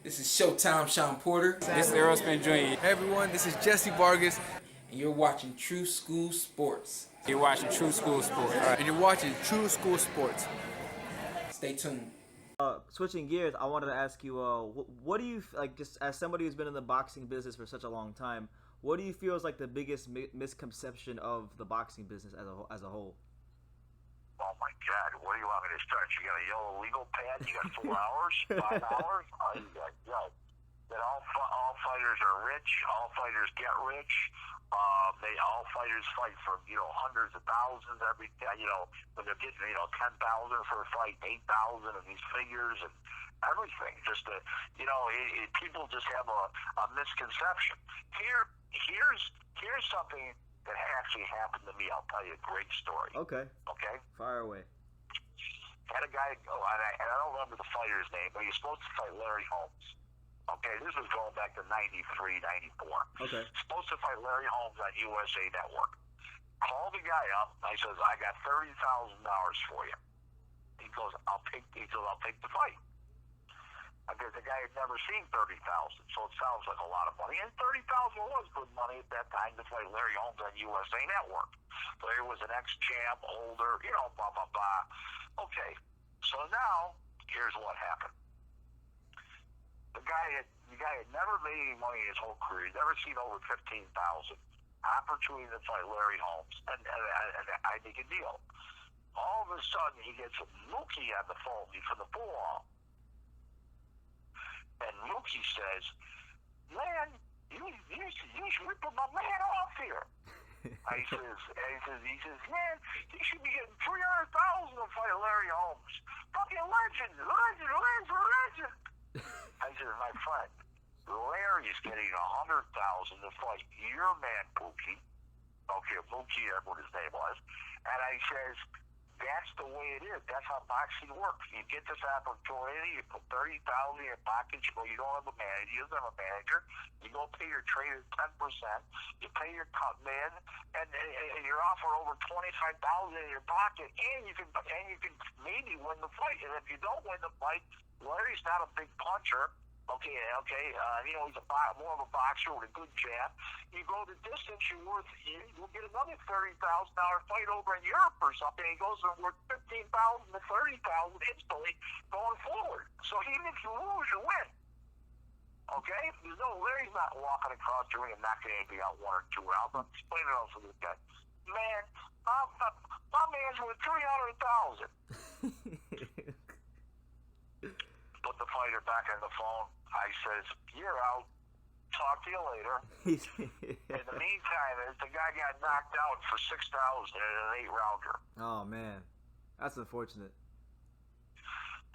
This is Showtime Sean Porter. This is Aerosmith Jr. Hey everyone, this is Jesse Vargas. And you're watching True School Sports. You're watching True School Sports. And you're watching True School Sports. Stay tuned. Switching gears, I wanted to ask you, what do you like? Just as somebody who's been in the boxing business for such a long time, what do you feel is like the biggest misconception of the boxing business as a whole? Oh my God, where do you want me to start? You got a yellow legal pad, you got 4 hours, 5 hours? Oh, you got, that all fighters are rich, all fighters get rich. All fighters fight for, hundreds of thousands every, when they're getting, 10,000 for a fight, 8,000 of these figures and everything. Just people just have a misconception. Here's something that actually happened to me. I'll tell you a great story. Okay. Okay? Fire away. Had a guy go, and I don't remember the fighter's name, but he was supposed to fight Larry Holmes. Okay, this was going back to 93, 94. Okay. Supposed to fight Larry Holmes on USA Network. Called the guy up. I says, I got $30,000 for you. He goes, I'll take the fight. Because the guy had never seen 30,000, so it sounds like a lot of money. And 30,000 was good money at that time to fight Larry Holmes on USA Network. Larry was an ex-champ, older, blah, blah, blah. Okay, so now, here's what happened. The guy had never made any money in his whole career. He'd never seen over 15,000. Opportunity to fight Larry Holmes, and I make a deal. All of a sudden, he gets a Mookie on the phone from the pool. And Mookie says, man, you ripping my man off here. He says, man, you should be getting $300,000 to fight Larry Holmes. Fucking legend. I said, my friend, Larry's getting $100,000 to fight your man, Mookie. Okay, Mookie, that's what his name was. And I says, that's the way it is. That's how boxing works. You get this opportunity, you put $30,000 in your pocket, you go, you don't have a manager, you don't have a manager, you go pay your trainer 10%, you pay your cut man, and you're offered over $25,000 in your pocket, and you can maybe win the fight. And if you don't win the fight, Larry's not a big puncher. Okay, he's more of a boxer with a good jab. You go the distance, you'll get another $30,000 fight over in Europe or something. He goes from worth $15,000 to $30,000 instantly going forward. So even if you lose, you win. Okay? Larry's not walking across the ring and knocking anybody out 1 or 2 rounds. I'm explaining it all to this guy. Man, my man's worth $300,000. Put the fighter back on the phone. I says, you're out. Talk to you later. In the meantime, the guy got knocked out for 6,000 in an 8-rounder. Oh man, that's unfortunate.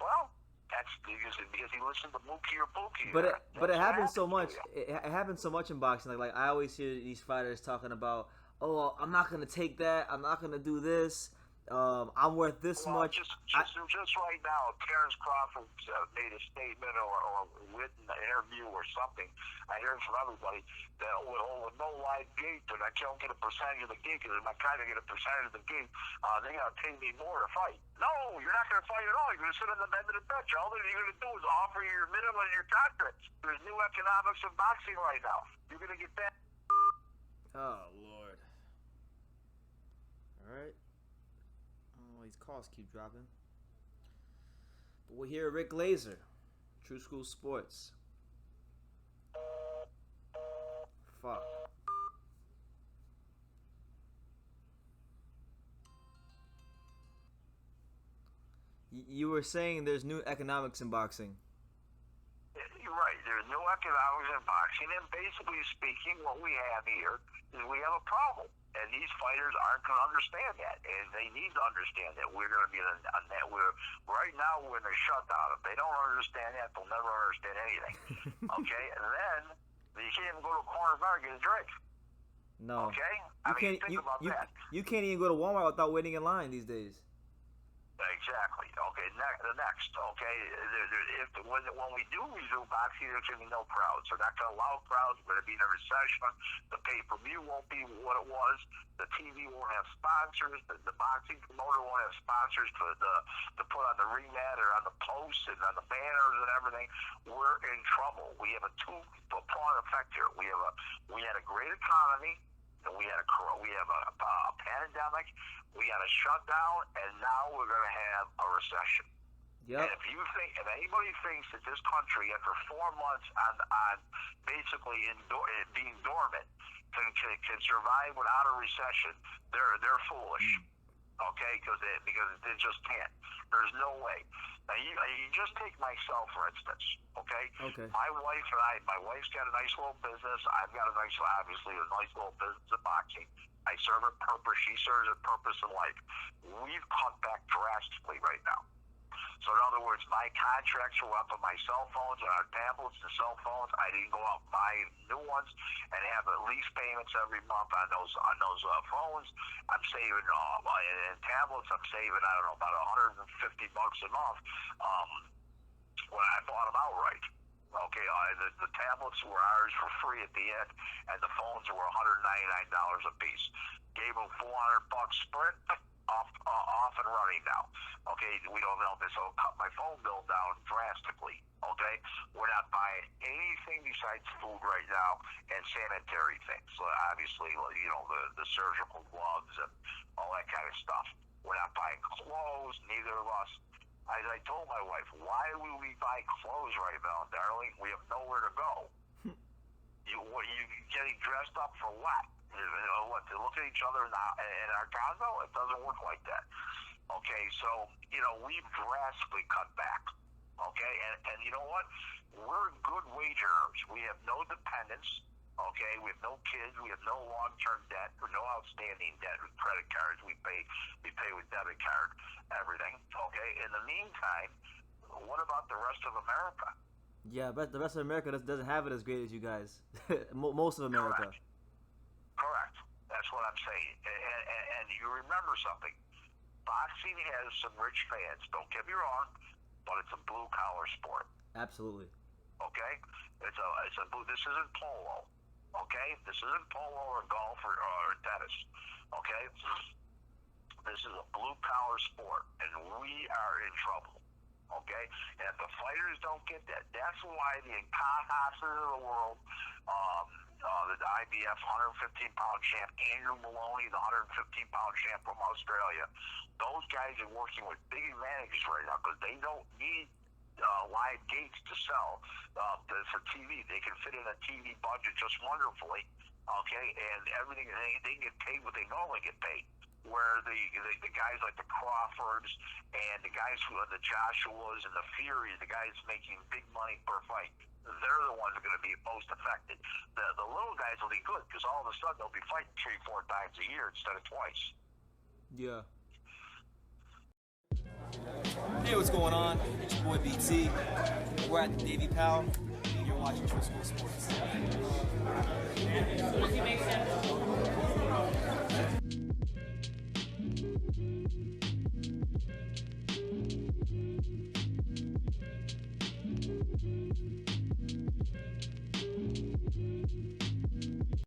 Well, that's because he listened to Mookie or Pookie. But it happens so much. It happens so much in boxing. Like I always hear these fighters talking about, oh, I'm not gonna take that. I'm not gonna do this. I'm worth this much. Just right now, Terrence Crawford made a statement or written an interview or something. I heard from everybody that with no live gate, and I don't get a percentage of the gate, because if I try to get a percentage of the gate, they're going to pay me more to fight. No, you're not going to fight at all. You're going to sit on the end of the bench. All that you're going to do is offer your minimum and your contract. There's new economics in boxing right now. You're going to get that. Oh, Lord. All right. Oh, these calls keep dropping. But we're here at Rick Glaser, True School Sports. Fuck. You were saying there's new economics in boxing. You're right. There's no economics in boxing, and basically speaking, what we have here is we have a problem. And these fighters aren't going to understand that, and they need to understand that we're going to be on that. Right now we're in a shutdown. If they don't understand that, they'll never understand anything. Okay, and then you can't even go to a corner bar and get a drink. No. Okay, think about that. You can't even go to Walmart without waiting in line these days. Exactly. Okay. The next. Okay. When we do resume boxing, there's going to be no crowds. They're not going to allow crowds. We're going to be in a recession. The pay-per-view won't be what it was. The TV won't have sponsors. The boxing promoter won't have sponsors to put on the ring mat or on the posts and on the banners and everything. We're in trouble. We have a two-pronged effect here. We had a great economy. We have a pandemic, we got a shutdown, and now we're going to have a recession. Yep. And if anybody thinks that this country, after 4 months on basically being dormant, can survive without a recession, they're foolish. Okay, because they just can't. There's no way. Now you just take myself for instance. Okay. Okay. My wife's got a nice little business. I've got a nice little business of boxing. I serve a purpose. She serves a purpose in life. We've cut back drastically right now. So in other words, my contracts were up on my cell phones and our tablets and cell phones. I didn't go out and buy new ones and have at least payments every month on those phones. I'm saving and tablets. I'm saving about $150 a month when I bought them outright. Okay, the tablets were ours for free at the end, and the phones were $199 a piece. Gave them $400 Sprint. Off and running now. Okay, we don't know this. So cut my phone bill down drastically. Okay, we're not buying anything besides food right now and sanitary things. So obviously, the surgical gloves and all that kind of stuff. We're not buying clothes. Neither of us. As I told my wife, why would we buy clothes right now, darling? We have nowhere to go. You getting dressed up for what? To look at each other in our condo? It doesn't work like that. Okay, so, we've drastically cut back. Okay, and you know what? We're good wage earners. We have no dependents. Okay, we have no kids. We have no long-term debt or no outstanding debt with credit cards. We pay with debit card, everything. Okay, in the meantime, what about the rest of America? Yeah, but the rest of America doesn't have it as great as you guys. Most of America. Correct. That's what I'm saying. And you remember something. Boxing has some rich fans. Don't get me wrong, but it's a blue-collar sport. Absolutely. Okay? This isn't polo. Okay? This isn't polo or golf or tennis. Okay? This is a blue-collar sport, and we are in trouble. Okay? And if the fighters don't get that, that's why the Incahases of the world, the IBF 115-pound champ, Andrew Maloney, the 115-pound champ from Australia, those guys are working with big advantages right now because they don't need live gates to sell for TV. They can fit in a TV budget just wonderfully, okay, and everything, they get paid what they normally get paid. Where the guys like the Crawfords and the guys the Joshuas and the Furies, the guys making big money per fight, they're the ones that are going to be most affected. The little guys will be good because all of a sudden they'll be fighting 3-4 times a year instead of twice. Yeah. Hey, what's going on? It's your boy BT. We're at the Navy Pal, and you're watching True School Sports. Does he make sense?